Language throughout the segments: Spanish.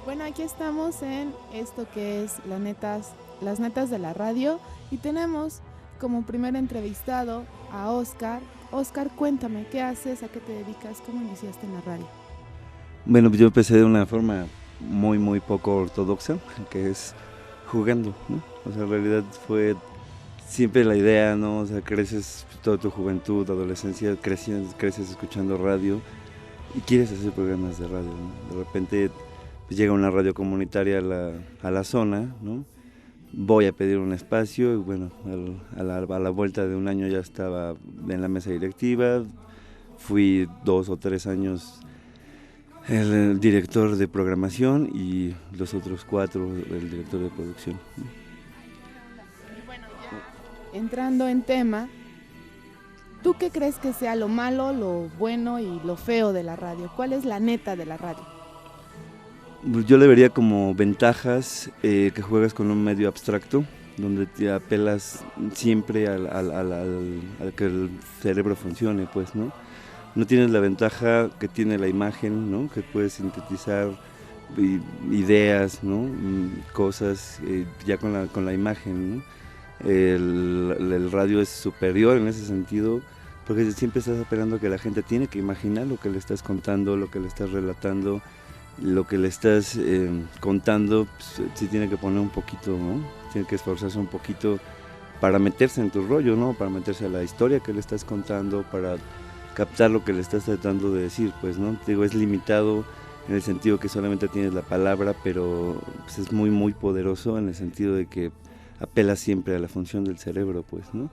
Bueno, aquí estamos en esto que es las netas de la radio y tenemos como primer entrevistado a Oscar. Oscar, cuéntame, ¿qué haces? ¿A qué te dedicas? ¿Cómo iniciaste en la radio? Bueno, yo empecé de una forma muy poco ortodoxa, que es jugando, ¿no? O sea, en realidad fue siempre la idea, ¿no? O sea, creces toda tu juventud, adolescencia, creces escuchando radio y quieres hacer programas de radio, ¿no? De repente pues, llega una radio comunitaria a la zona, ¿no? Voy a pedir un espacio y bueno, a la vuelta de un año ya estaba en la mesa directiva, fui 2 o 3 años el director de programación y los otros 4 el director de producción. Y bueno, ya entrando en tema, ¿tú qué crees que sea lo malo, lo bueno y lo feo de la radio? ¿Cuál es la neta de la radio? Yo le vería como ventajas que juegas con un medio abstracto, donde te apelas siempre al que el cerebro funcione, pues, ¿no? No tienes la ventaja que tiene la imagen, ¿no? Que puedes sintetizar ideas, ¿no? Cosas ya con la imagen, ¿no? El radio es superior en ese sentido porque siempre estás apelando a que la gente tiene que imaginar lo que le estás contando, lo que le estás relatando, lo que le estás contando, pues, sí tiene que poner un poquito, ¿no? Tiene que esforzarse un poquito para meterse en tu rollo, ¿no? Para meterse a la historia que le estás contando, para captar lo que le estás tratando de decir, pues, ¿no? Te digo, es limitado en el sentido que solamente tienes la palabra, pero pues, es muy poderoso en el sentido de que apela siempre a la función del cerebro, pues, ¿no?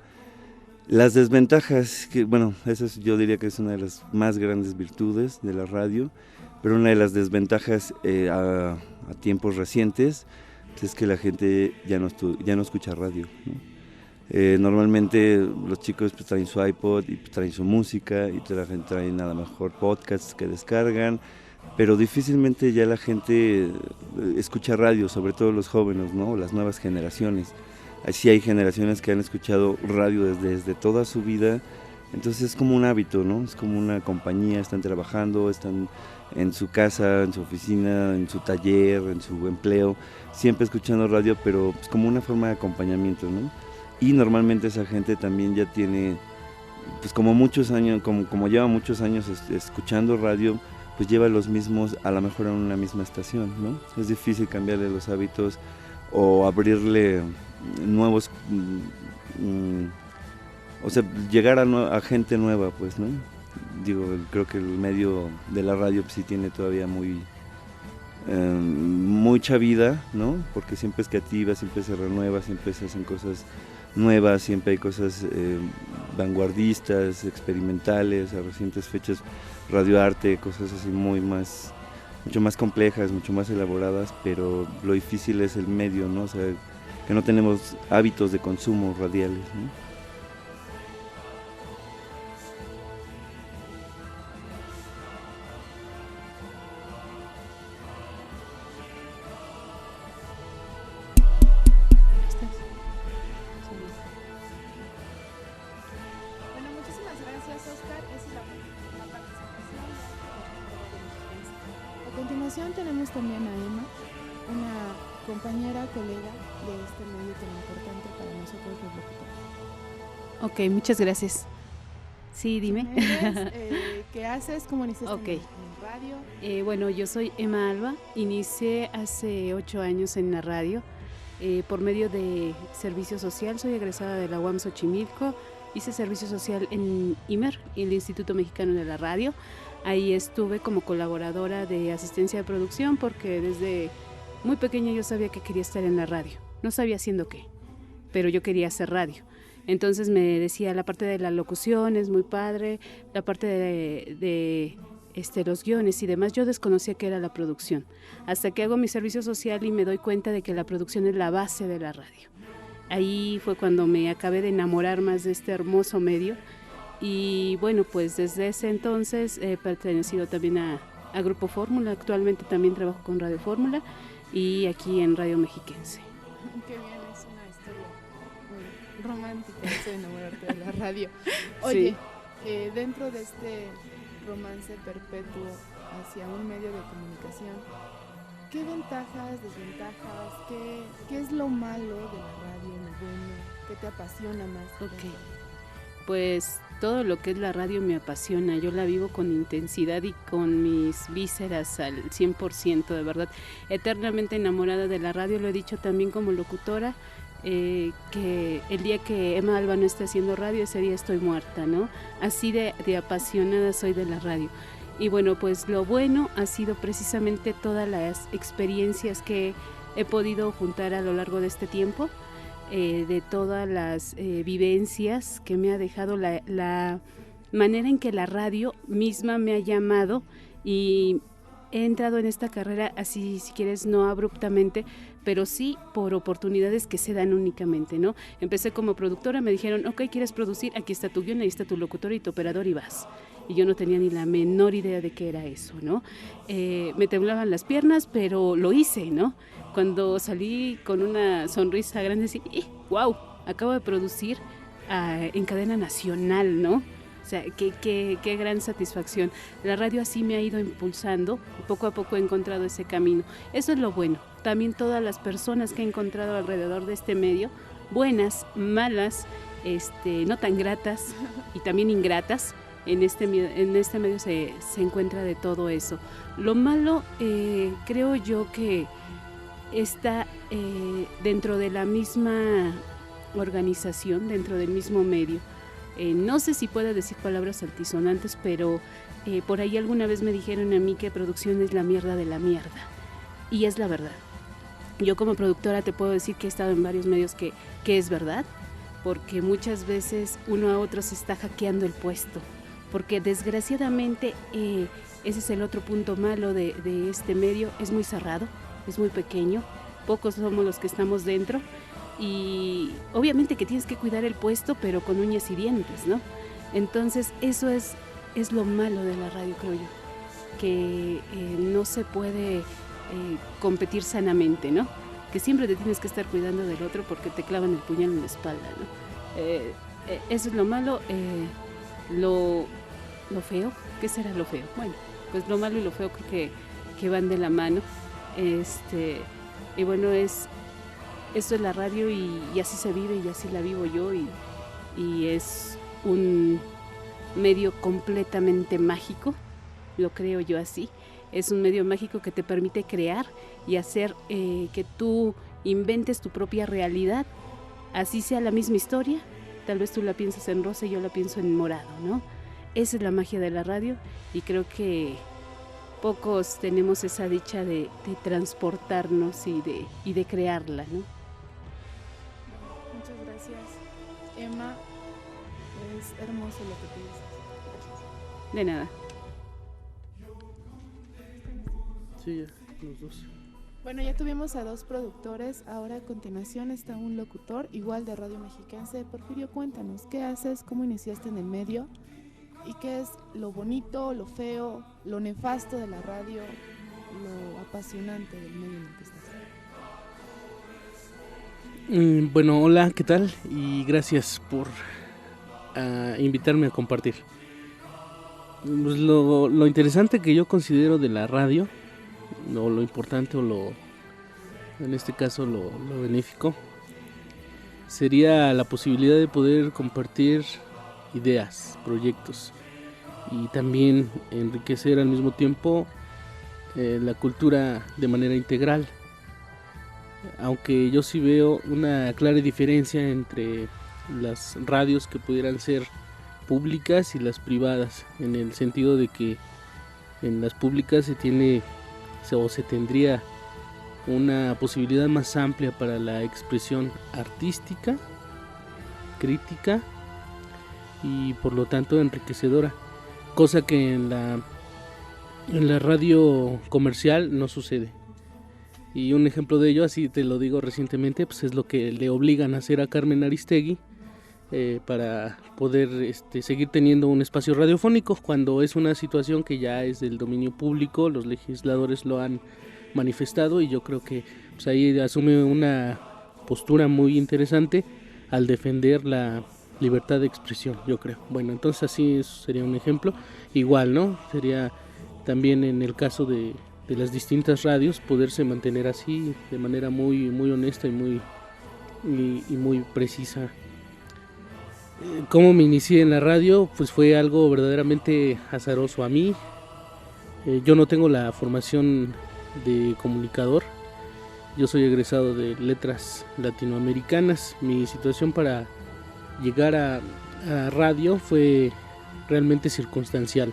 Las desventajas, que bueno, yo diría que es una de las más grandes virtudes de la radio, pero una de las desventajas a tiempos recientes pues, es que la gente ya no escucha radio, ¿no? Normalmente los chicos pues, traen su iPod y pues, traen su música y traen a lo mejor podcasts que descargan, pero difícilmente ya la gente escucha radio, sobre todo los jóvenes, ¿no? Las nuevas generaciones. Así hay generaciones que han escuchado radio desde toda su vida, entonces es como un hábito, ¿no? Es como una compañía, están trabajando, están en su casa, en su oficina, en su taller, en su empleo, siempre escuchando radio, pero pues, como una forma de acompañamiento, ¿no? Y normalmente esa gente también ya tiene, pues como muchos años, como lleva muchos años escuchando radio, pues lleva los mismos, a lo mejor en una misma estación, ¿no? Es difícil cambiarle los hábitos o abrirle nuevos, o sea, llegar a gente nueva, pues, ¿no? Digo, creo que el medio de la radio pues, sí tiene todavía mucha vida, ¿no? Porque siempre es creativa, siempre se renueva, siempre se hacen cosas nuevas, siempre hay cosas vanguardistas, experimentales, a recientes fechas, radioarte, cosas así mucho más complejas, mucho más elaboradas, pero lo difícil es el medio, ¿no? O sea, que no tenemos hábitos de consumo radiales, ¿no? Bueno, muchísimas gracias, Oscar. Esa es la participación. A continuación tenemos también a Emma, una compañera, colega de este medio tan importante para nosotros los locutores. Ok, muchas gracias. Sí, dime. ¿Quién eres? ¿Qué haces? ¿Cómo iniciaste Ok. en radio? Bueno, yo soy Emma Alba. Inicié hace 8 años en la radio por medio de servicio social. Soy egresada de la UAM Xochimilco. Hice servicio social en IMER, el Instituto Mexicano de la Radio. Ahí estuve como colaboradora de asistencia de producción porque desde muy pequeña yo sabía que quería estar en la radio. No sabía haciendo qué, pero yo quería hacer radio. Entonces me decía, la parte de la locución es muy padre, la parte de los guiones y demás, yo desconocía qué era la producción. Hasta que hago mi servicio social y me doy cuenta de que la producción es la base de la radio. Ahí fue cuando me acabé de enamorar más de este hermoso medio. Y bueno, pues desde ese entonces he pertenecido también a Grupo Fórmula. Actualmente también trabajo con Radio Fórmula y aquí en Radio Mexiquense. Qué bien, es una historia muy romántica eso de enamorarte de la radio. Oye, Sí. Dentro de este romance perpetuo hacia un medio de comunicación, ¿qué ventajas, desventajas, qué es lo malo de la radio, lo bueno, qué te apasiona más? Ok, pues todo lo que es la radio me apasiona, yo la vivo con intensidad y con mis vísceras al 100%, de verdad, eternamente enamorada de la radio, lo he dicho también como locutora, que el día que Emma Alba no esté haciendo radio, ese día estoy muerta, ¿no? Así de apasionada soy de la radio. Y bueno, pues lo bueno ha sido precisamente todas las experiencias que he podido juntar a lo largo de este tiempo, de todas las vivencias que me ha dejado la manera en que la radio misma me ha llamado, y he entrado en esta carrera así, si quieres, no abruptamente, pero sí por oportunidades que se dan únicamente, ¿no? Empecé como productora, me dijeron, ok, ¿quieres producir? Aquí está tu guión, ahí está tu locutor y tu operador y vas. Y yo no tenía ni la menor idea de qué era eso, ¿no? Me temblaban las piernas, pero lo hice, ¿no? Cuando salí con una sonrisa grande, así, ¡wow! Acabo de producir en cadena nacional, ¿no? O sea, qué gran satisfacción. La radio así me ha ido impulsando, poco a poco he encontrado ese camino. Eso es lo bueno. También todas las personas que he encontrado alrededor de este medio, buenas, malas, no tan gratas y también ingratas, en este medio se encuentra de todo eso. Lo malo, creo yo que está dentro de la misma organización, dentro del mismo medio. No sé si puedo decir palabras altisonantes, pero por ahí alguna vez me dijeron a mí que producción es la mierda de la mierda. Y es la verdad. Yo como productora te puedo decir que he estado en varios medios que es verdad, porque muchas veces uno a otro se está hackeando el puesto. Porque desgraciadamente ese es el otro punto malo de este medio, es muy cerrado, es muy pequeño, pocos somos los que estamos dentro. Y obviamente que tienes que cuidar el puesto, pero con uñas y dientes, ¿no? Entonces eso es lo malo de la radio, creo yo, que no se puede competir sanamente, ¿no? Que siempre te tienes que estar cuidando del otro porque te clavan el puñal en la espalda, ¿no? Eso es lo malo. Lo feo, ¿qué será lo feo? Bueno, pues lo malo y lo feo creo que van de la mano. Y bueno, esto es la radio y así se vive y así la vivo yo, y es un medio completamente mágico, lo creo yo así. Es un medio mágico que te permite crear y hacer que tú inventes tu propia realidad, así sea la misma historia. Tal vez tú la piensas en rosa y yo la pienso en morado, ¿no? Esa es la magia de la radio, y creo que pocos tenemos esa dicha de transportarnos y de crearla, ¿no? Muchas gracias, Emma. Es hermoso lo que tú dices. De nada. Sí, los dos. Bueno, ya tuvimos a 2 productores, ahora a continuación está un locutor, igual de Radio Mexiquense. Porfirio, cuéntanos, ¿qué haces? ¿Cómo iniciaste en el medio? ¿Y qué es lo bonito, lo feo, lo nefasto de la radio, lo apasionante del medio en el que estás? Bueno, hola, ¿qué tal? Y gracias por invitarme a compartir. Pues lo interesante que yo considero de la radio, o lo importante, o en este caso lo benéfico, sería la posibilidad de poder compartir ideas, proyectos, y también enriquecer al mismo tiempo la cultura de manera integral. Aunque yo sí veo una clara diferencia entre las radios que pudieran ser públicas y las privadas, en el sentido de que en las públicas se tendría una posibilidad más amplia para la expresión artística, crítica y por lo tanto enriquecedora, cosa que en la radio comercial no sucede. Y un ejemplo de ello, así te lo digo recientemente, pues es lo que le obligan a hacer a Carmen Aristegui para poder seguir teniendo un espacio radiofónico, cuando es una situación que ya es del dominio público. Los legisladores lo han manifestado, y yo creo que pues ahí asume una postura muy interesante al defender la libertad de expresión, yo creo. Bueno, entonces así sería un ejemplo. Igual, ¿no? Sería también en el caso de las distintas radios, poderse mantener así de manera muy, muy honesta y muy precisa. ¿Cómo me inicié en la radio? Pues fue algo verdaderamente azaroso a mí. Yo no tengo la formación de comunicador. Yo soy egresado de letras latinoamericanas. Mi situación para llegar a radio fue realmente circunstancial.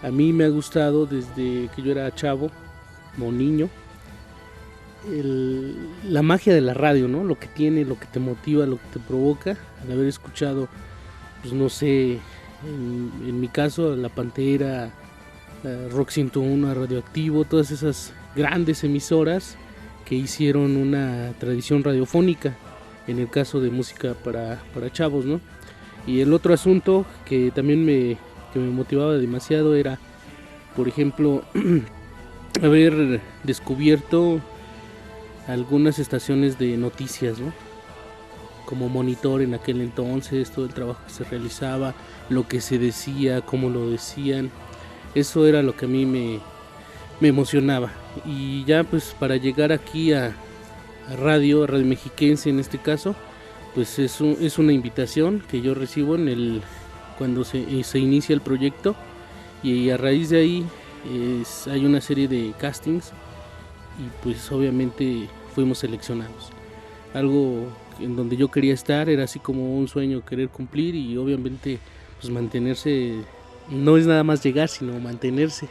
A mí me ha gustado desde que yo era chavo, como niño, la magia de la radio, ¿no? Lo que tiene, lo que te motiva, lo que te provoca, al haber escuchado, pues no sé, en mi caso, La Pantera, Rock 101, Radioactivo, todas esas grandes emisoras que hicieron una tradición radiofónica, en el caso de música para chavos, ¿no? Y el otro asunto que también me motivaba demasiado era, por ejemplo, haber descubierto algunas estaciones de noticias, ¿no? Como Monitor en aquel entonces, todo el trabajo que se realizaba, lo que se decía, cómo lo decían, eso era lo que a mí me emocionaba. Y ya pues para llegar aquí a Radio Mexiquense en este caso, pues es una invitación que yo recibo cuando se inicia el proyecto, y a raíz de ahí hay una serie de castings y pues obviamente fuimos seleccionados. Algo en donde yo quería estar, era así como un sueño querer cumplir, y obviamente pues mantenerse, no es nada más llegar, sino mantenerse,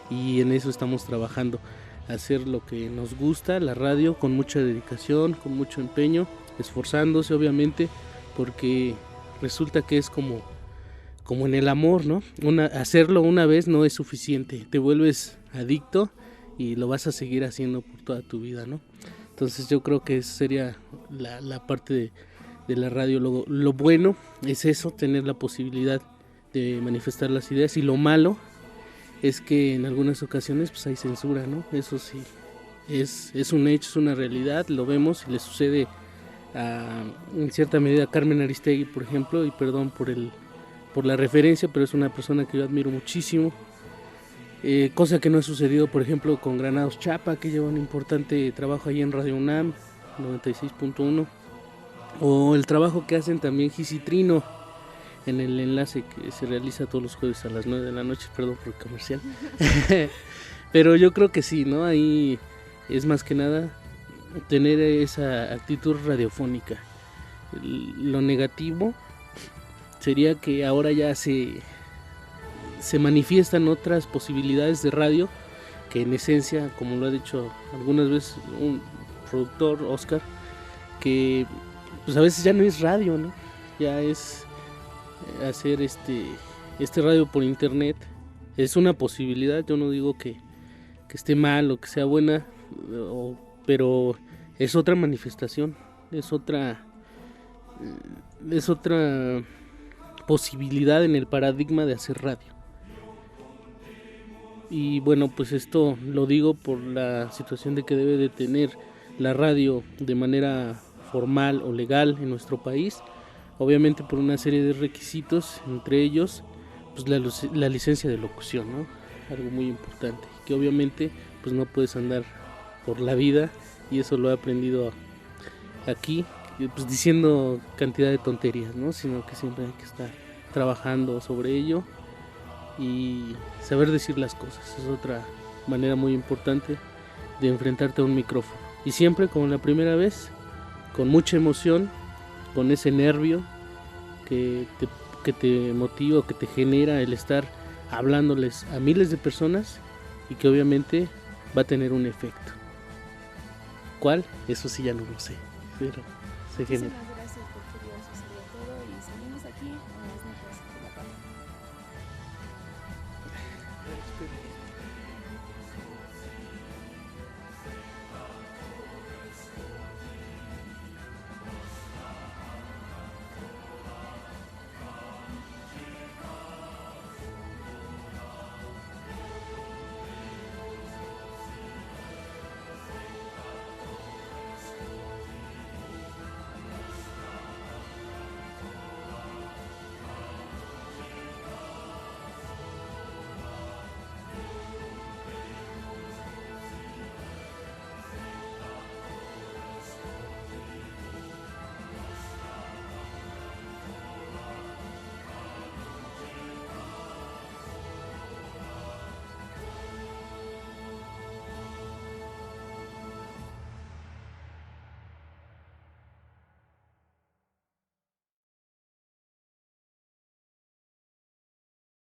y en eso estamos trabajando, hacer lo que nos gusta, la radio, con mucha dedicación, con mucho empeño, esforzándose obviamente, porque resulta que es como en el amor, ¿no? Hacerlo una vez no es suficiente, te vuelves adicto y lo vas a seguir haciendo por toda tu vida, ¿no? Entonces yo creo que esa sería la parte de la radio. Lo bueno es eso, tener la posibilidad de manifestar las ideas, y lo malo es que en algunas ocasiones pues hay censura, ¿no? Eso sí, es un hecho, es una realidad, lo vemos y le sucede en cierta medida a Carmen Aristegui, por ejemplo, y perdón por la referencia, pero es una persona que yo admiro muchísimo, cosa que no ha sucedido, por ejemplo, con Granados Chapa, que lleva un importante trabajo ahí en Radio UNAM 96.1, o el trabajo que hacen también Gis y Trino en el enlace que se realiza todos los jueves a las 9 de la noche, perdón por el comercial. Pero yo creo que sí, ¿no? Ahí es más que nada tener esa actitud radiofónica. Lo negativo sería que ahora ya se manifiestan otras posibilidades de radio, que en esencia, como lo ha dicho algunas veces un productor, Oscar, que pues a veces ya no es radio, ¿no? Ya es hacer este radio por internet. Es una posibilidad, yo no digo que esté mal o que sea buena, pero es otra manifestación, es otra posibilidad en el paradigma de hacer radio. Y bueno, pues esto lo digo por la situación de que debe de tener la radio de manera formal o legal en nuestro país, obviamente por una serie de requisitos, entre ellos pues la licencia de locución, ¿no? Algo muy importante, que obviamente pues no puedes andar por la vida, y eso lo he aprendido aquí, pues diciendo cantidad de tonterías, ¿no? Sino que siempre hay que estar trabajando sobre ello y saber decir las cosas. Es otra manera muy importante de enfrentarte a un micrófono, y siempre como la primera vez, con mucha emoción, con ese nervio que te motiva, que te genera el estar hablándoles a miles de personas, y que obviamente va a tener un efecto. ¿Cuál? Eso sí ya no lo sé, pero se genera.